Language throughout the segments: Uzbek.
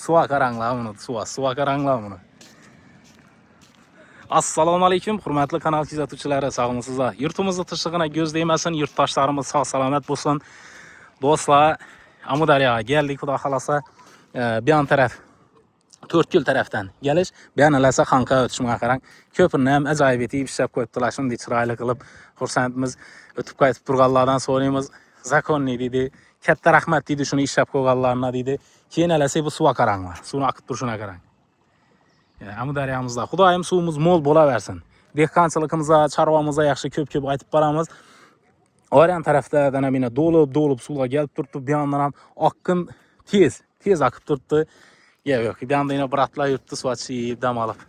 Suva qaranglar buni, suva qaranglar buni. Assalomu alaykum, hurmatli kanal kuzatuvchilari, sog'misizlar? Yurtimizni tinchligini ko'z değmesin, yurtdoshlarimiz sog' salomat bo'lsin. Do'stlar, Amudaryoga keldik, xudo xolasa. Bu yon taraf To'rtko'l tarafdan kelish, bu yonalarsa Xanqa o'tishimga qarang. Ko'pirni ham ajoyib etib ishlab qo'yibdilar, shunday chiroyli qilib. Xursandmiz. O'tib qaytib turganlardan so'raymiz. Zakonni deydi, katta rahmat deydi shuni ishlab qo'yganlarına deydi. Keyin alasa bu suva qaranglar. Suvni oqib turishini qarang. Amudaryomizda Xudoyim suvimiz mo'l bo'laversin. Dehqonchiligimizga, chorvamizga yaxshi ko'p aytib boramiz. Oryan tarafda dana mina dolib suvga kelib turibdi. Bu yoqdan ham oqqin tez oqib turibdi. Yo'q, bu yoqda yana bratlar yurtdi, suvatchi dam olib.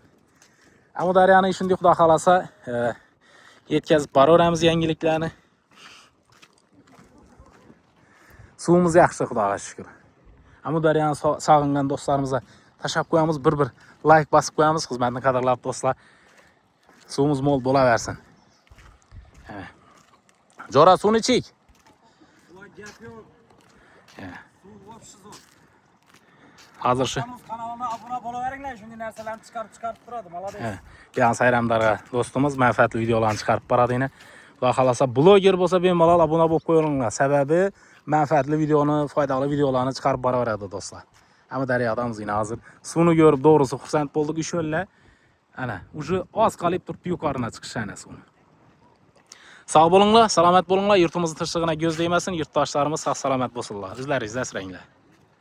Amudaryoni shunday xudo xolasa yetkazib boraveramiz yangiliklarni. Suvimiz yaxshi, xudoga shukr. Amudaryoni sog'ingan do'stlarimizga tashab qo'yamiz, bir like bosib qo'yamiz, xizmatni qadrlab do'stlar. Suvimiz mo'l bo'laversin. Jora suvni ichik. Hozir shu kanalına abone bo'laveringlar, shunday narsalarni chiqarib turadi. Malades. Yan sayramdarga do'stimiz manfaatli videolarni chiqarib boradi. Xudo xolasa bloger bo'lsa bemalol abuna bo'lib qo'yinglar. Sababi manfaatli videoni, foydali videolarni chiqarib boraveradi do'stlar. Amudaryodamiz hozir suvni ko'rib to'g'risi xursand bo'ldik ishonlar. Ana, uje oz qolib turibdi yuqoriga chiqishani suvni. Sog' bo'linglar, salomat bo'linglar, yurtimizni tinchligini ko'z değmesin, yurtdoshlarimiz sog' salomat bo'lsinlar. Izlaringizda asranglar.